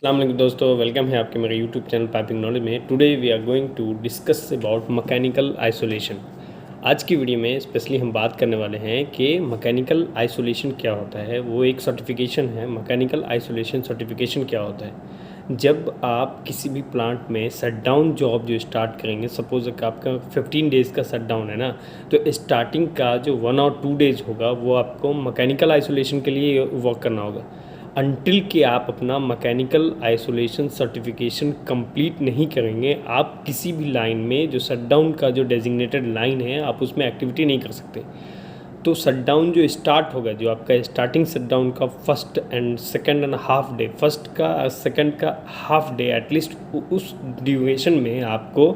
अस्सलाम वालेकुम दोस्तों, वेलकम है आपके मेरे यूट्यूब चैनल पाइपिंग नॉलेज में। Today we are going to discuss about mechanical isolation. आज की वीडियो में स्पेशली हम बात करने वाले हैं कि मैकेनिकल आइसोलेशन क्या होता है। वो एक सर्टिफिकेशन है, मैकेनिकल आइसोलेशन सर्टिफिकेशन क्या होता है। जब आप किसी भी प्लांट में शटडाउन जॉब जो स्टार्ट करेंगे, सपोज आपका 15 डेज़ का शटडाउन है ना, तो स्टार्टिंग का जो 1 और 2 डेज़ होगा वो आपको मैकेनिकल आइसोलेशन के लिए वर्क करना होगा। अनटिल कि आप अपना मैकेनिकल आइसोलेशन सर्टिफिकेशन कंप्लीट नहीं करेंगे, आप किसी भी लाइन में जो शटडाउन का जो डेजिग्नेटेड लाइन है आप उसमें एक्टिविटी नहीं कर सकते। तो शटडाउन जो स्टार्ट होगा, जो आपका स्टार्टिंग शटडाउन का first and second and half day, first का सेकंड का हाफ डे एटलीस्ट, उस ड्यूरेशन में आपको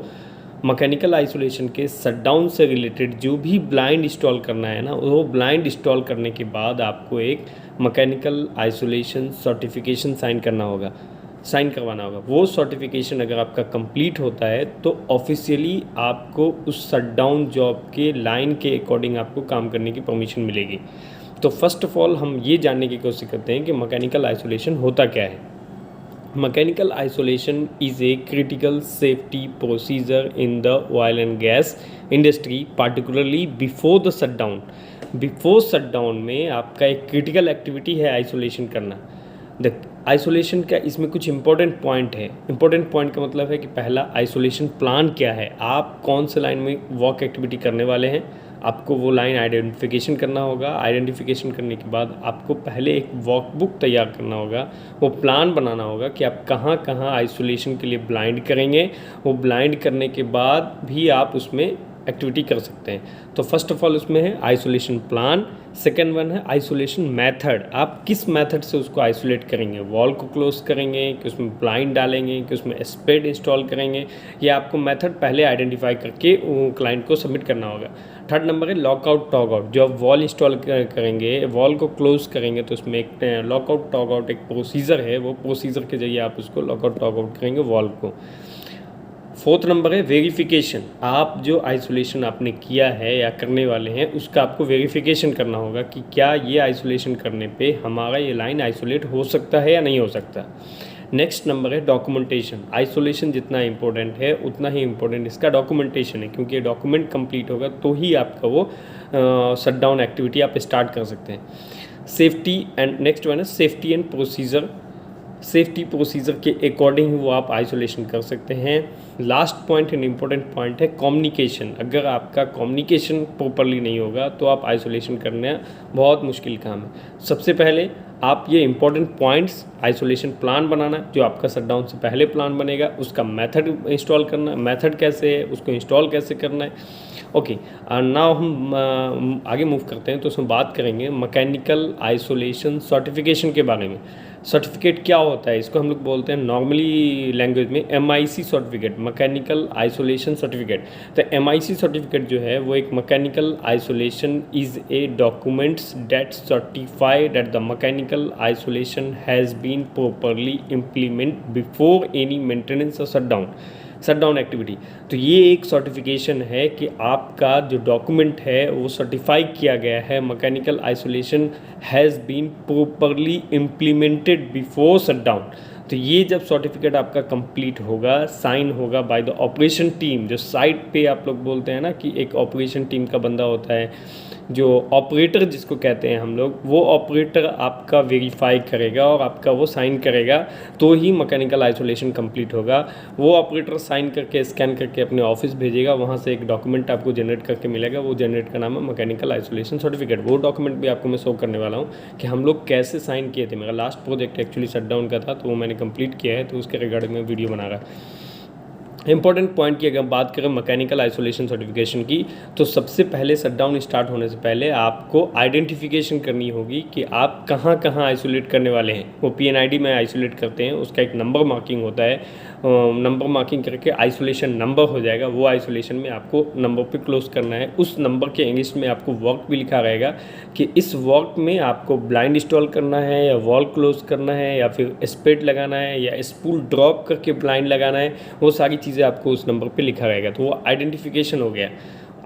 मैकेनिकल आइसोलेशन के शटडाउन से रिलेटेड जो भी ब्लाइंड इंस्टॉल करना है ना, वो ब्लाइंड इंस्टॉल करने के बाद आपको एक मैकेनिकल आइसोलेशन सर्टिफिकेशन साइन करवाना होगा। वो सर्टिफिकेशन अगर आपका कंप्लीट होता है तो ऑफिशियली आपको उस शटडाउन जॉब के लाइन के अकॉर्डिंग आपको काम करने की परमिशन मिलेगी। तो फर्स्ट ऑफ ऑल हम ये जानने की कोशिश करते हैं कि मैकेनिकल आइसोलेशन होता क्या है। Mechanical isolation is a critical safety procedure in the oil and gas industry, particularly before the shutdown. Before shutdown में आपका एक क्रिटिकल एक्टिविटी है आइसोलेशन करना। द आइसोलेशन का इसमें कुछ इंपॉर्टेंट पॉइंट है। इंपॉर्टेंट पॉइंट का मतलब है कि पहला, आइसोलेशन प्लान क्या है, आप कौन से लाइन में वर्क एक्टिविटी करने वाले हैं, आपको वो लाइन आइडेंटिफिकेशन करना होगा। आइडेंटिफिकेशन करने के बाद आपको पहले एक वर्कबुक तैयार करना होगा, वो प्लान बनाना होगा कि आप कहाँ कहाँ आइसोलेशन के लिए ब्लाइंड करेंगे। वो ब्लाइंड करने के बाद भी आप उसमें एक्टिविटी कर सकते हैं। तो फर्स्ट ऑफ ऑल उसमें है आइसोलेशन प्लान। सेकेंड वन है आइसोलेशन मेथड, आप किस मेथड से उसको आइसोलेट करेंगे, वॉल को क्लोज करेंगे कि उसमें ब्लाइंड डालेंगे कि उसमें स्पेड इंस्टॉल करेंगे, ये आपको मेथड पहले आइडेंटिफाई करके क्लाइंट को सबमिट करना होगा। थर्ड नंबर है लॉकआउट टॉग आउट, जो आप वॉल इंस्टॉल करेंगे, वॉल को क्लोज करेंगे तो उसमें एक लॉकआउट टॉग आउट एक प्रोसीजर है, वो प्रोसीजर के जरिए आप उसको लॉकआउट टॉग आउट करेंगे वॉल को। फोर्थ नंबर है वेरिफिकेशन, आप जो आइसोलेशन आपने किया है या करने वाले हैं उसका आपको वेरिफिकेशन करना होगा कि क्या ये आइसोलेशन करने पे हमारा ये लाइन आइसोलेट हो सकता है या नहीं हो सकता। नेक्स्ट नंबर है डॉक्यूमेंटेशन। आइसोलेशन जितना इंपॉर्टेंट है उतना ही इंपॉर्टेंट इसका डॉक्यूमेंटेशन है, क्योंकि डॉक्यूमेंट कंप्लीट होगा तो ही आपका वो शटडाउन एक्टिविटी आप स्टार्ट कर सकते हैं। सेफ्टी एंड नेक्स्ट वन है safety and procedure. Safety procedure के अकॉर्डिंग वो आप आइसोलेशन कर सकते हैं। Last point and important point है कम्युनिकेशन। अगर आपका कम्युनिकेशन प्रॉपरली नहीं होगा तो आप आइसोलेशन करना बहुत मुश्किल काम है। सबसे पहले आप ये इंपॉर्टेंट पॉइंट्स, आइसोलेशन प्लान बनाना, जो आपका शटडाउन से पहले प्लान बनेगा, उसका मेथड इंस्टॉल करना, मेथड कैसे है, उसको इंस्टॉल कैसे करना है। ओके, नाउ हम आगे मूव करते हैं तो उसमें बात करेंगे मैकेनिकल आइसोलेशन सर्टिफिकेशन के बारे में। सर्टिफिकेट क्या होता है, इसको हम लोग बोलते हैं नॉर्मली लैंग्वेज में MIC certificate, mechanical isolation certificate. तो MIC सर्टिफिकेट जो है वो एक mechanical isolation is a documents that certify that the mechanical isolation has been properly implement before any maintenance और शटडाउन एक्टिविटी। तो ये एक सर्टिफिकेशन है कि आपका जो डॉक्यूमेंट है वो सर्टिफाई किया गया है, mechanical isolation has been properly implemented before shutdown. तो ये जब सर्टिफिकेट आपका कंप्लीट होगा, साइन होगा बाय द ऑपरेशन टीम, जो साइट पे आप लोग बोलते हैं ना कि एक ऑपरेशन टीम का बंदा होता है, जो ऑपरेटर जिसको कहते हैं हम लोग, वो ऑपरेटर आपका वेरीफाई करेगा और आपका वो साइन करेगा तो ही मैकेनिकल आइसोलेशन कंप्लीट होगा। वो ऑपरेटर साइन करके स्कैन करके अपने ऑफिस भेजेगा, वहाँ से एक डॉक्यूमेंट आपको जनरेट करके मिलेगा, वो जनरेट का नाम है मैकेनिकल आइसोलेशन सर्टिफिकेट। वो डॉक्यूमेंट भी आपको मैं शो करने वाला हूँ कि हम लोग कैसे साइन किए थे। मेरा लास्ट प्रोजेक्ट एक्चुअली शटडाउन का था तो वो मैंने कंप्लीट किया है, तो उसके रिगार्डिंग में वीडियो बना रहा। इंपॉर्टेंट पॉइंट की अगर बात करें मैकेनिकल आइसोलेशन सर्टिफिकेशन की, तो सबसे पहले शटडाउन स्टार्ट होने से पहले आपको आइडेंटिफिकेशन करनी होगी कि आप कहाँ कहाँ आइसोलेट करने वाले हैं। वो PNID में आइसोलेट करते हैं, उसका एक नंबर मार्किंग होता है, नंबर मार्किंग करके आइसोलेशन नंबर हो जाएगा। वो आइसोलेशन में आपको नंबर पे क्लोज करना है। उस नंबर के इंग्लिश में आपको वर्क भी लिखा रहेगा कि इस वर्क में आपको ब्लाइंड इंस्टॉल करना है या वॉल क्लोज करना है या फिर स्पेड लगाना है या स्पूल ड्रॉप करके ब्लाइंड लगाना है। वो सारी चीज़ें आपको उस नंबर पे लिखा रहेगा। तो वो आइडेंटिफिकेशन हो गया।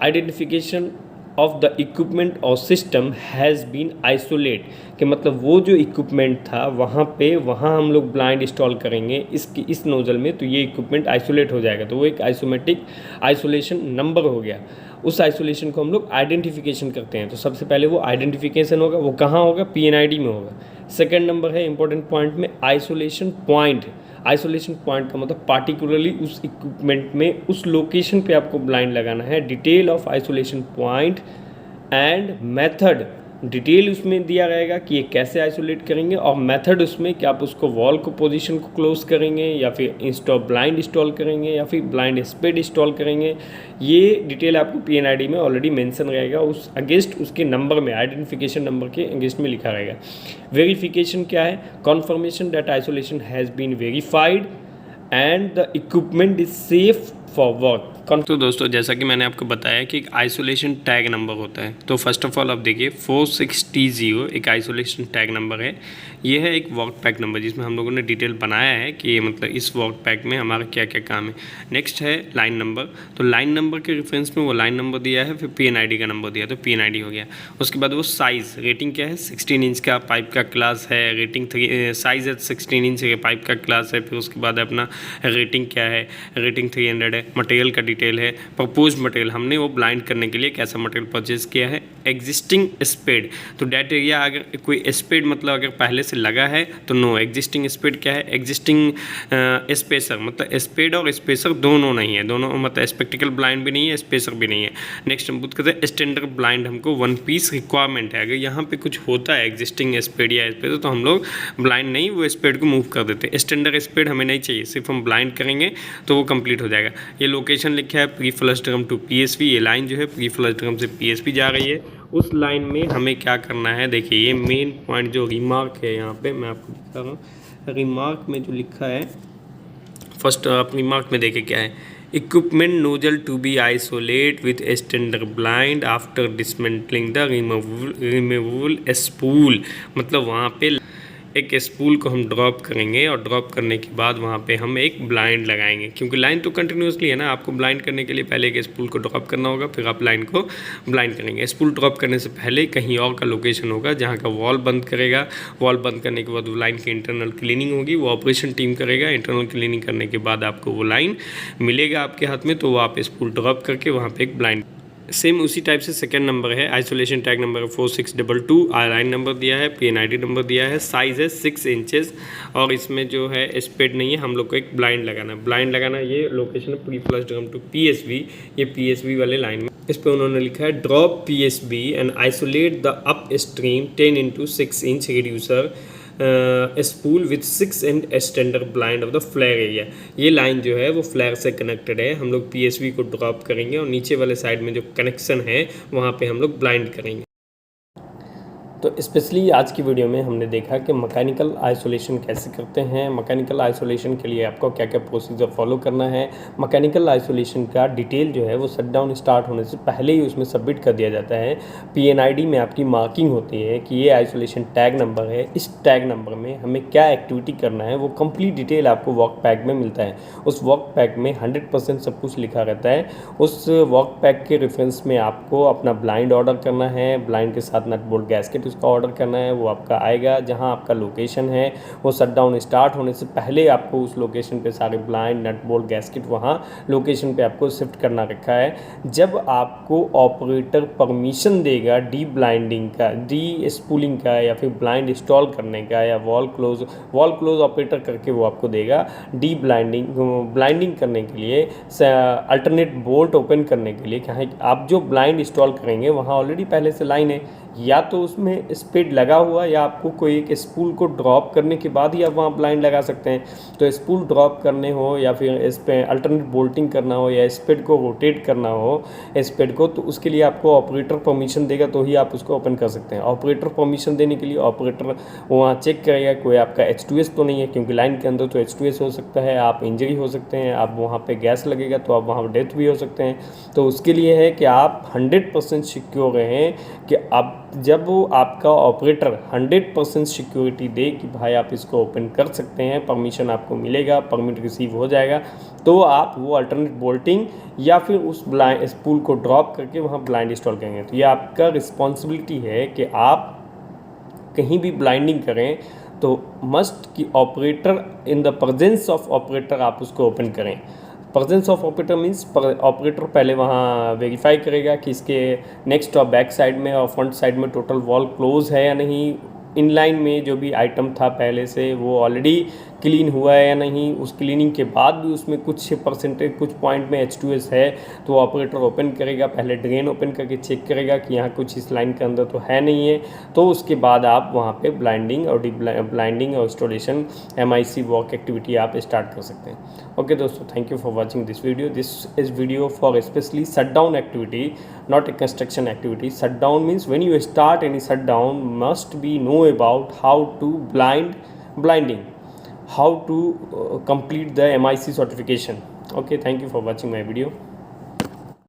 आइडेंटिफिकेशन ऑफ द इक्विपमेंट और सिस्टम हैज़ बीन आइसोलेट, कि मतलब वो जो इक्विपमेंट था वहाँ हम लोग ब्लाइंड इंस्टॉल करेंगे इस नोज़ल में, तो ये इक्विपमेंट आइसोलेट हो जाएगा, तो वो एक आइसोमेटिक आइसोलेशन नंबर हो गया। उस आइसोलेशन को हम लोग आइडेंटिफिकेशन करते हैं। तो सबसे पहले वो आइडेंटिफिकेशन होगा, वो कहाँ होगा, PNID में होगा। सेकेंड नंबर है इंपॉर्टेंट पॉइंट में आइसोलेशन पॉइंट। आइसोलेशन पॉइंट का मतलब पार्टिकुलरली उस इक्विपमेंट में उस लोकेशन पे आपको ब्लाइंड लगाना है। Detail of isolation point and method, detail उसमें दिया रहेगा कि ये कैसे आइसोलेट करेंगे, और मेथड उसमें कि आप उसको वॉल को पोजीशन को क्लोज करेंगे या फिर ब्लाइंड इंस्टॉल करेंगे या फिर ब्लाइंड स्पेड इंस्टॉल करेंगे। ये डिटेल आपको PNID में ऑलरेडी मेंशन रहेगा, उस अगेंस्ट उसके नंबर में, आइडेंटिफिकेशन नंबर के अगेंस्ट में लिखा रहेगा। वेरिफिकेशन क्या है, confirmation that isolation has been verified and the equipment is safe for work. तो दोस्तों जैसा कि मैंने आपको बताया कि एक आइसोलेशन टैग नंबर होता है, तो फर्स्ट ऑफ ऑल आप देखिए 46T0 एक आइसोलेशन टैग नंबर है। ये है एक वर्क पैक नंबर जिसमें हम लोगों ने डिटेल बनाया है कि मतलब इस वर्क पैक में हमारा क्या क्या काम है। नेक्स्ट है लाइन नंबर, तो लाइन नंबर के रेफरेंस में वो लाइन नंबर दिया है, फिर PNID का नंबर दिया, तो PNID हो गया। उसके बाद वो साइज़, रेटिंग क्या है, 16 इंच का पाइप का क्लास है, रेटिंग साइज़ है 16 इंच के पाइप का क्लास है। फिर उसके बाद अपना रेटिंग क्या है, रेटिंग 300 है। मटेरियल का डिटेल है, प्रपोज मटेरियल, हमने वो ब्लाइंड करने के लिए कैसा मटेरियल परचेज किया है। एग्जिस्टिंग स्पेड, तो डेट एरिया अगर कोई स्पेड मतलब अगर पहले से लगा है तो नो। एग्जिस्टिंग स्पेड क्या है, एग्जिस्टिंग स्पेसर, मतलब स्पेड और स्पेसर दोनों नहीं है, दोनों मतलब स्पेक्टिकल ब्लाइंड भी नहीं है, स्पेसर भी नहीं है। नेक्स्ट हम बात करते हैं स्टैंडर्ड ब्लाइंड, हमको 1 पीस रिक्वायरमेंट है। अगर यहाँ पे कुछ होता है एग्जिस्टिंग स्पेड या स्पेसर तो हम लोग ब्लाइंड नहीं, वो स्पेड को मूव कर देते हैं। स्टैंडर्ड स्पेड हमें नहीं चाहिए, सिर्फ हम ब्लाइंड करेंगे तो वो कंप्लीट हो जाएगा। ये लोकेशन लिखा है pre flush drum to PSV, ये लाइन जो है प्री फ्लश ड्रम से PSV जा रही है। उस लाइन में हमें क्या करना है, देखिए ये मेन पॉइंट जो रिमार्क है यहाँ पे मैं आपको बता रहा हूँ। रिमार्क में जो लिखा है, फर्स्ट आप रिमार्क में देखिए क्या है, equipment nozzle to be isolate with standard blind after dismantling the removal spool, मतलब वहाँ पे एक स्पूल को हम ड्रॉप करेंगे और ड्रॉप करने के बाद वहाँ पे हम एक ब्लाइंड लगाएंगे, क्योंकि लाइन तो कंटिन्यूसली है ना। आपको ब्लाइंड करने के लिए पहले एक स्पूल को ड्रॉप करना होगा, फिर आप लाइन को ब्लाइंड करेंगे। स्पूल ड्रॉप करने से पहले कहीं और का लोकेशन होगा जहाँ का वॉल बंद करेगा। वॉल बंद करने के बाद वो लाइन की इंटरनल क्लीनिंग होगी, वो ऑपरेशन टीम करेगा। इंटरनल क्लीनिंग करने के बाद आपको वो लाइन मिलेगा आपके हाथ में, तो वो आप स्पूल ड्रॉप करके वहाँ पर एक ब्लाइंड। सेम उसी टाइप से सेकंड नंबर है, isolation tag number 4622, line number दिया है, PNID नंबर दिया है, साइज़ है 6 इंचेस, और इसमें जो है स्पेड नहीं है, हम लोग को एक ब्लाइंड लगाना है। ब्लाइंड लगाना, ये लोकेशन है pre flush drum to PSV, ये PSV वाले लाइन में। इस पर उन्होंने लिखा है drop PSV and isolate the upstream 10x6 inch reducer spool with 6 and standard blind of the flare area. ये लाइन जो है वो फ्लेयर से कनेक्टेड है, हम लोग PSV को ड्रॉप करेंगे और नीचे वाले साइड में जो कनेक्शन है वहाँ पे हम लोग ब्लाइंड करेंगे। तो स्पेशली आज की वीडियो में हमने देखा कि मैकेनिकल आइसोलेशन कैसे करते हैं, मैकेनिकल आइसोलेशन के लिए आपको क्या क्या प्रोसीजर फॉलो करना है। मैकेनिकल आइसोलेशन का डिटेल जो है वो शटडाउन स्टार्ट होने से पहले ही उसमें सबमिट कर दिया जाता है। PNID में आपकी मार्किंग होती है कि ये आइसोलेशन टैग नंबर है, इस टैग नंबर में हमें क्या एक्टिविटी करना है, वो कंप्लीट डिटेल आपको वर्क पैक में मिलता है। उस वर्क पैक में 100% सब कुछ लिखा रहता है। उस वर्क पैक के रेफरेंस में आपको अपना ब्लाइंड ऑर्डर करना है, ब्लाइंड के साथ नट बोल्ट गैस्केट उसका ऑर्डर करना है, वो आपका आएगा। जहां आपका लोकेशन है वो शटडाउन स्टार्ट होने से पहले आपको उस लोकेशन पे सारे ब्लाइंड नट बोल्ट गैस्केट वहां लोकेशन पे आपको शिफ्ट करना रखा है। जब आपको ऑपरेटर परमिशन देगा डी ब्लाइंडिंग का, डी स्पूलिंग का, या फिर ब्लाइंड इंस्टॉल करने का, या वॉल क्लोज ऑपरेटर करके वो आपको देगा डी ब्लाइंडिंग करने के लिए, अल्टरनेट बोल्ट ओपन करने के लिए। कहाँ आप जो ब्लाइंड इंस्टॉल करेंगे वहाँ ऑलरेडी पहले से लाइन है, या तो उसमें स्पीड लगा हुआ, या आपको कोई एक स्पूल को ड्रॉप करने के बाद ही आप वहाँ ब्लाइंड लगा सकते हैं। तो स्पूल ड्रॉप करने हो, या फिर इस पर अल्टरनेट बोल्टिंग करना हो, या स्पीड को रोटेट करना हो स्पीड को, तो उसके लिए आपको ऑपरेटर परमिशन देगा तो ही आप उसको ओपन कर सकते हैं। ऑपरेटर परमिशन देने के लिए ऑपरेटर वहाँ चेक करेगा कोई आपका H2S तो नहीं है, क्योंकि लाइन के अंदर तो H2S हो सकता है, आप इंजरी हो सकते हैं, आप वहाँ पर गैस लगेगा तो आप वहाँ डेथ भी हो सकते हैं। तो उसके लिए है कि आप 100% सिक्योर रहें कि आप जब वो आपका ऑपरेटर 100% सिक्योरिटी दे कि भाई आप इसको ओपन कर सकते हैं, परमिशन आपको मिलेगा, परमिट रिसीव हो जाएगा, तो आप वो अल्टरनेट बोल्टिंग या फिर उस ब्लाइंड स्पूल को ड्रॉप करके वहाँ ब्लाइंड इंस्टॉल करेंगे। तो ये आपका रिस्पॉन्सिबिलिटी है कि आप कहीं भी ब्लाइंडिंग करें तो मस्ट कि operator in the presence of operator आप उसको ओपन करें। Presence of operator means operator पहले वहाँ वेरीफाई करेगा कि इसके नेक्स्ट और बैक साइड में और फ्रंट साइड में टोटल वॉल क्लोज है या नहीं, इनलाइन में जो भी आइटम था पहले से वो ऑलरेडी क्लीन हुआ है या नहीं, उस क्लीनिंग के बाद भी उसमें कुछ परसेंटेज कुछ पॉइंट में H2S है तो ऑपरेटर ओपन करेगा, पहले ड्रेन ओपन करके चेक करेगा कि यहाँ कुछ इस लाइन के अंदर तो है नहीं है, तो उसके बाद आप वहाँ पे ब्लाइंडिंग और ब्लाइंडिंग और इंस्टॉलेशन MIC वर्क एक्टिविटी आप स्टार्ट कर सकते हैं। ओके दोस्तों, thank you for watching this video. This is video for specially shut down activity, not a construction activity. Shutdown means when you start any shutdown must be know about how to blinding, how to complete the MIC certification. Okay, thank you for watching my video.